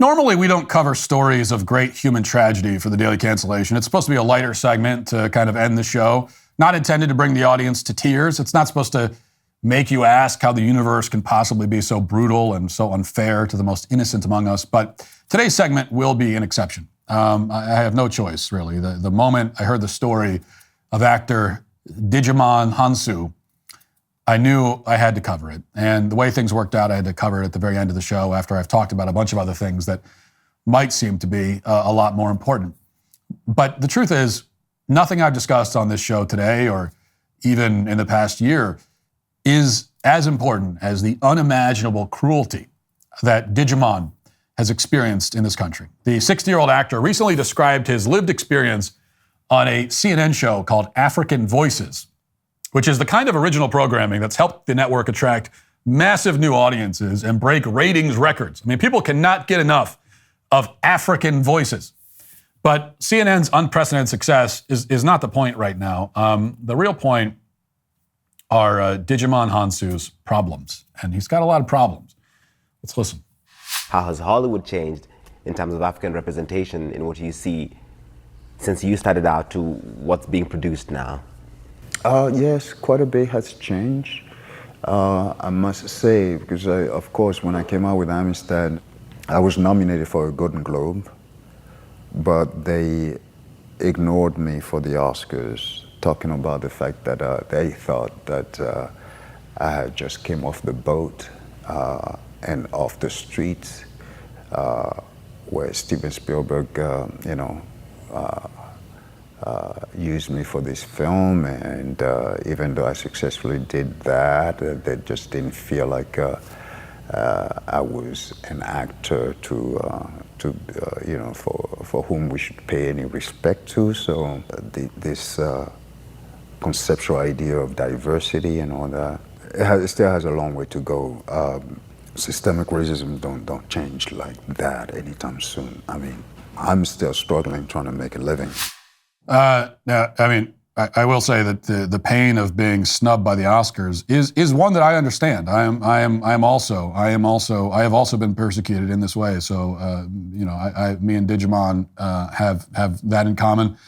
Normally, we don't cover stories of great human tragedy for the Daily Cancellation. It's supposed to be a lighter segment to kind of end the show, not intended to bring the audience to tears. It's not supposed to make you ask how the universe can possibly be so brutal and so unfair to the most innocent among us. But today's segment will be an exception. I have no choice, really. The moment I heard the story of actor Djimon Hounsou, I knew I had to cover it. And the way things worked out, I had to cover it at the very end of the show after I've talked about a bunch of other things that might seem to be a lot more important. But the truth is, nothing I've discussed on this show today or even in the past year is as important as the unimaginable cruelty that Djimon has experienced in this country. The 60-year-old actor recently described his lived experience on a CNN show called African Voices, which is the kind of original programming that's helped the network attract massive new audiences and break ratings records. I mean, people cannot get enough of African voices. But CNN's unprecedented success is not the point right now. The real point are Djimon Hounsou's problems. And he's got a lot of problems. Let's listen. How has Hollywood changed in terms of African representation in what you see since you started out to what's being produced now? Yes, quite a bit has changed. I must say, because of course, when I came out with Amassed, I was nominated for a Golden Globe, but they ignored me for the Oscars, talking about the fact that they thought that I had just came off the boat and off the streets, where Steven Spielberg, used me for this film, and even though I successfully did that, they just didn't feel like I was an actor for whom we should pay any respect to. So this conceptual idea of diversity and all that, it still has a long way to go. Systemic racism don't change like that anytime soon. I mean, I'm still struggling trying to make a living. I will say that the pain of being snubbed by the Oscars is one that I understand. I have also been persecuted in this way. So, me and Djimon have that in common.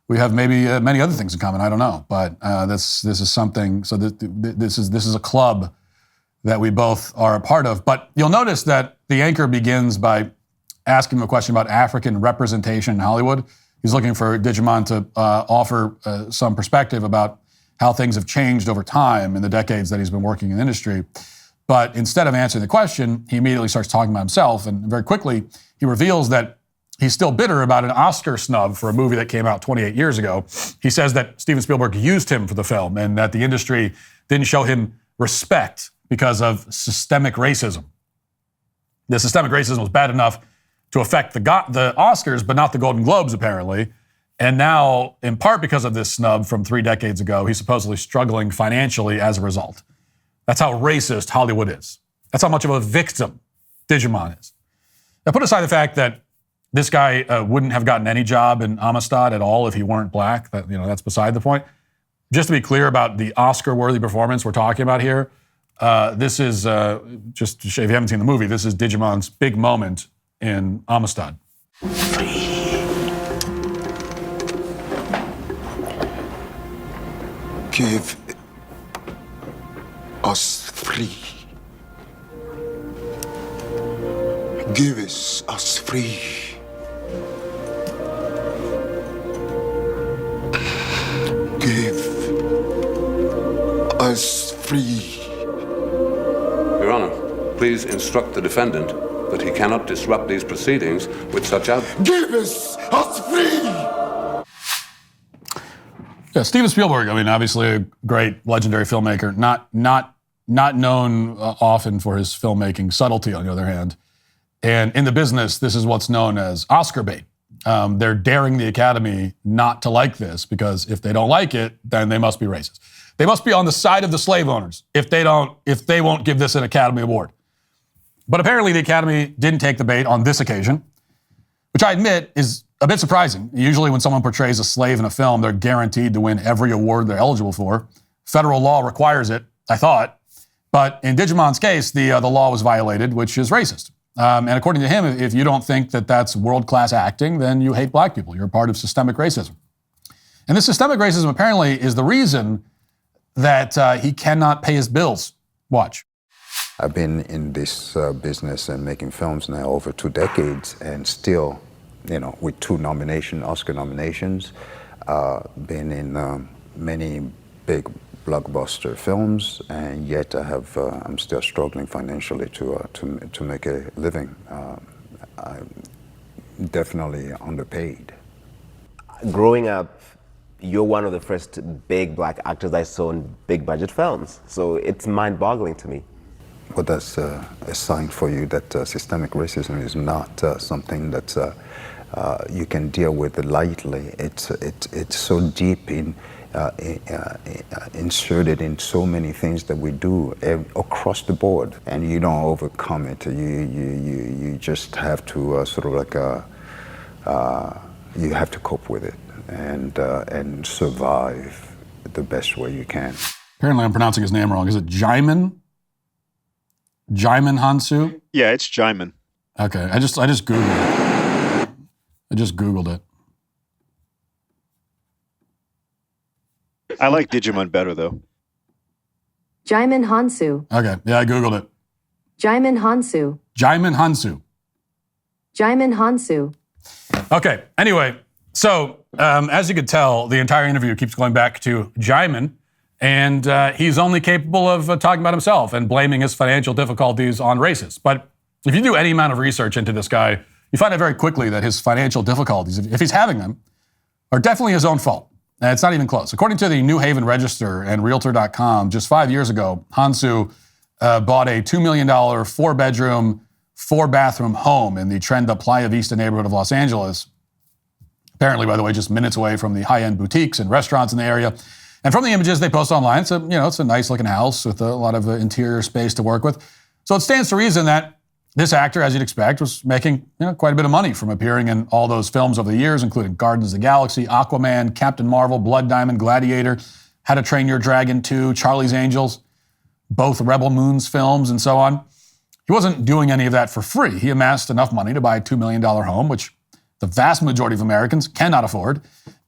We have maybe many other things in common. I don't know, but this is something. So this is a club that we both are a part of. But you'll notice that the anchor begins by asking him a question about African representation in Hollywood. He's looking for Djimon to offer some perspective about how things have changed over time in the decades that he's been working in the industry. But instead of answering the question, he immediately starts talking about himself. And very quickly, he reveals that he's still bitter about an Oscar snub for a movie that came out 28 years ago. He says that Steven Spielberg used him for the film and that the industry didn't show him respect because of systemic racism. The systemic racism was bad enough to affect the Oscars, but not the Golden Globes, apparently. And now, in part because of this snub from 3 decades ago, he's supposedly struggling financially as a result. That's how racist Hollywood is. That's how much of a victim Djimon is. Now, put aside the fact that this guy wouldn't have gotten any job in Amassed at all if he weren't black. That's beside the point. Just to be clear about the Oscar-worthy performance we're talking about here, this is, just if you haven't seen the movie, this is Djimon's big moment in Amassed. Free. Give us free. Give us free. Give us free. Your Honor, please instruct the defendant that he cannot disrupt these proceedings with such Give us free! Yeah, Steven Spielberg, obviously a great, legendary filmmaker, not known often for his filmmaking subtlety, on the other hand. And in the business, this is what's known as Oscar bait. They're daring the Academy not to like this, because if they don't like it, then they must be racist. They must be on the side of the slave owners if they won't give this an Academy Award. But apparently the Academy didn't take the bait on this occasion, which I admit is a bit surprising. Usually when someone portrays a slave in a film, they're guaranteed to win every award they're eligible for. Federal law requires it, I thought. But in Djimon's case, the law was violated, which is racist. And according to him, if you don't think that that's world-class acting, then you hate black people. You're a part of systemic racism. And this systemic racism apparently is the reason that he cannot pay his bills. Watch. I've been in this business and making films now over 2 decades, and still, with 2 Oscar nominations, been in many big blockbuster films, and yet I'm still struggling financially to make a living. I'm definitely underpaid. Growing up, you're one of the first big black actors I saw in big budget films, so it's mind-boggling to me. But that's a sign for you that systemic racism is not something that you can deal with lightly. It's so deep inserted in so many things that we do across the board, and you don't overcome it. You just have to you have to cope with it and survive the best way you can. Apparently, I'm pronouncing his name wrong. Is it Djimon? Djimon Hounsou? Yeah, it's Djimon. Okay, I just Googled it. I just Googled it. I like Djimon better, though. Djimon Hounsou. Okay, yeah, I Googled it. Djimon Hounsou. Djimon Hounsou. Djimon Hounsou. Okay, anyway, so as you could tell, the entire interview keeps going back to Djimon, and he's only capable of talking about himself and blaming his financial difficulties on racists. But if you do any amount of research into this guy, you find out very quickly that his financial difficulties, if he's having them, are definitely his own fault. And it's not even close. According to the New Haven Register and Realtor.com, just 5 years ago, Hounsou bought a $2 million, 4-bedroom, 4-bathroom home in the Trenda Playa Vista neighborhood of Los Angeles. Apparently, by the way, just minutes away from the high-end boutiques and restaurants in the area. And from the images they post online, it's a nice-looking house with a lot of interior space to work with. So it stands to reason that this actor, as you'd expect, was making quite a bit of money from appearing in all those films over the years, including Guardians of the Galaxy, Aquaman, Captain Marvel, Blood Diamond, Gladiator, How to Train Your Dragon 2, Charlie's Angels, both Rebel Moon's films, and so on. He wasn't doing any of that for free. He amassed enough money to buy a $2 million home, which the vast majority of Americans cannot afford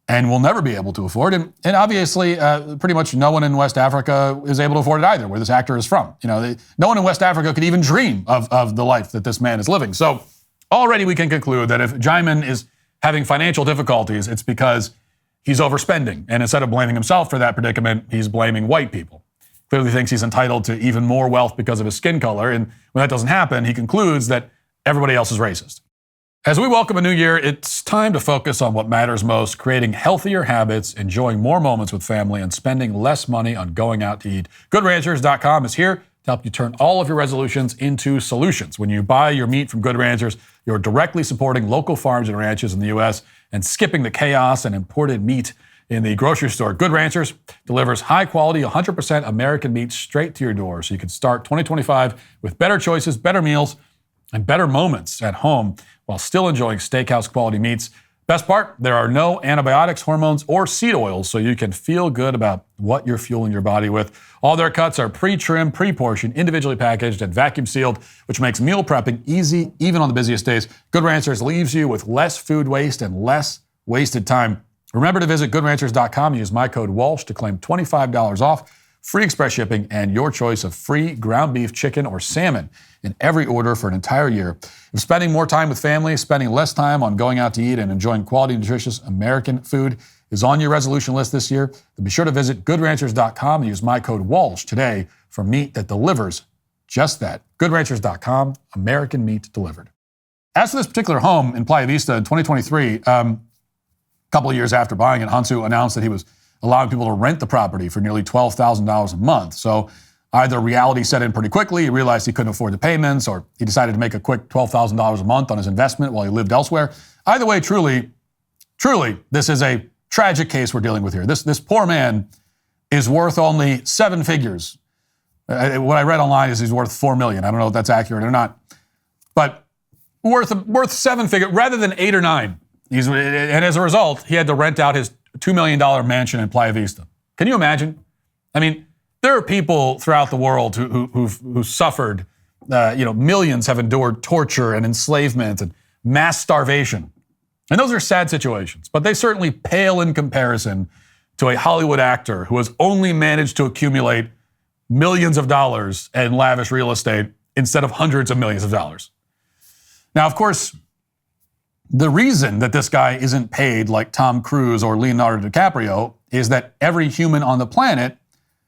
and will never be able to afford. And obviously, pretty much no one in West Africa is able to afford it either, where this actor is from. No one in West Africa could even dream of the life that this man is living. So already we can conclude that if Djimon is having financial difficulties, it's because he's overspending. And instead of blaming himself for that predicament, he's blaming white people. Clearly thinks he's entitled to even more wealth because of his skin color. And when that doesn't happen, he concludes that everybody else is racist. As we welcome a new year, it's time to focus on what matters most, creating healthier habits, enjoying more moments with family, and spending less money on going out to eat. GoodRanchers.com is here to help you turn all of your resolutions into solutions. When you buy your meat from Good Ranchers, you're directly supporting local farms and ranches in the U.S. and skipping the chaos and imported meat in the grocery store. Good Ranchers delivers high-quality, 100% American meat straight to your door, so you can start 2025 with better choices, better meals, and better moments at home while still enjoying steakhouse quality meats. Best part, there are no antibiotics, hormones, or seed oils, so you can feel good about what you're fueling your body with. All their cuts are pre-trimmed, pre-portioned, individually packaged, and vacuum sealed, which makes meal prepping easy, even on the busiest days. Good Ranchers leaves you with less food waste and less wasted time. Remember to visit GoodRanchers.com and use my code Walsh to claim $25 off, free express shipping, and your choice of free ground beef, chicken, or salmon in every order for an entire year. If spending more time with family, spending less time on going out to eat, and enjoying quality, nutritious American food is on your resolution list this year, then be sure to visit GoodRanchers.com and use my code Walsh today for meat that delivers just that. GoodRanchers.com, American meat delivered. As for this particular home in Playa Vista in 2023, a couple of years after buying it, Hounsou announced that he was allowing people to rent the property for nearly $12,000 a month. So either reality set in pretty quickly, he realized he couldn't afford the payments, or he decided to make a quick $12,000 a month on his investment while he lived elsewhere. Either way, truly, this is a tragic case we're dealing with here. This poor man is worth only 7 figures. What I read online is he's worth $4 million. I don't know if that's accurate or not, but worth 7 figures rather than 8 or 9. And as a result, he had to rent out his $2 million mansion in Playa Vista. Can you imagine? I mean, there are people throughout the world who suffered Millions have endured torture and enslavement and mass starvation. And those are sad situations, but they certainly pale in comparison to a Hollywood actor who has only managed to accumulate millions of dollars in lavish real estate instead of hundreds of millions of dollars. Now, of course, the reason that this guy isn't paid like Tom Cruise or Leonardo DiCaprio is that every human on the planet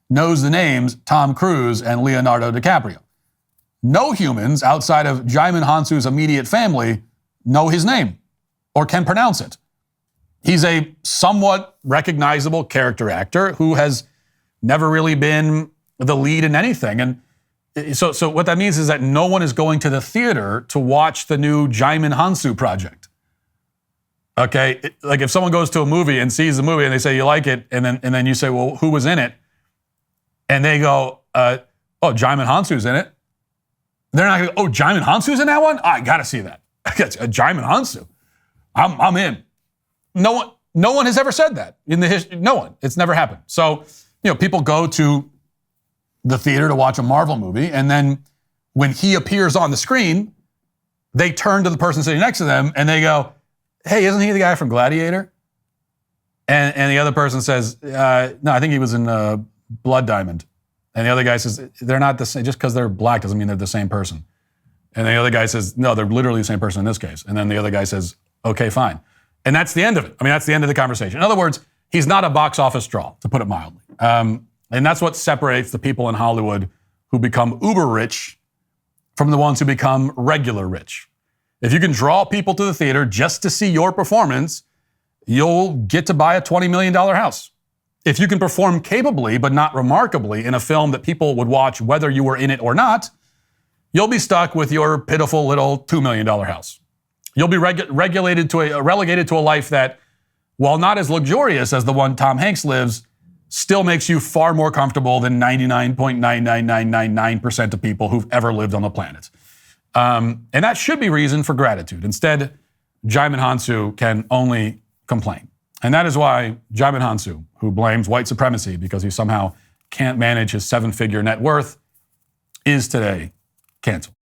knows the names Tom Cruise and Leonardo DiCaprio. No humans outside of Djimon Hounsou's immediate family know his name or can pronounce it. He's a somewhat recognizable character actor who has never really been the lead in anything. And so what that means is that no one is going to the theater to watch the new Djimon Hounsou project. Okay, like if someone goes to a movie and sees the movie and they say you like it, and then you say, well, who was in it? And they go, oh, Djimon Hounsou's in it. They're not going to go, oh, Djimon Hounsou's in that one? I got to see that. Djimon Hounsou. I'm in. No one has ever said that in the history. No one. It's never happened. So, people go to the theater to watch a Marvel movie, and then when he appears on the screen, they turn to the person sitting next to them and they go, hey, isn't he the guy from Gladiator? And the other person says, no, I think he was in Blood Diamond. And the other guy says, they're not the same. Just because they're black doesn't mean they're the same person. And the other guy says, no, they're literally the same person in this case. And then the other guy says, okay, fine. And that's the end of it. I mean, that's the end of the conversation. In other words, he's not a box office draw, to put it mildly. And that's what separates the people in Hollywood who become uber rich from the ones who become regular rich. If you can draw people to the theater just to see your performance, you'll get to buy a $20 million house. If you can perform capably but not remarkably in a film that people would watch whether you were in it or not, you'll be stuck with your pitiful little $2 million house. You'll be relegated to a life that, while not as luxurious as the one Tom Hanks lives, still makes you far more comfortable than 99.99999% of people who've ever lived on the planet. And that should be reason for gratitude. Instead, Djimon Hounsou can only complain. And that is why Djimon Hounsou, who blames white supremacy because he somehow can't manage his 7-figure net worth, is today canceled.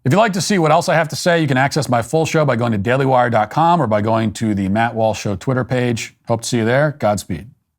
If you'd like to see what else I have to say, you can access my full show by going to dailywire.com or by going to the Matt Walsh Show Twitter page. Hope to see you there. Godspeed.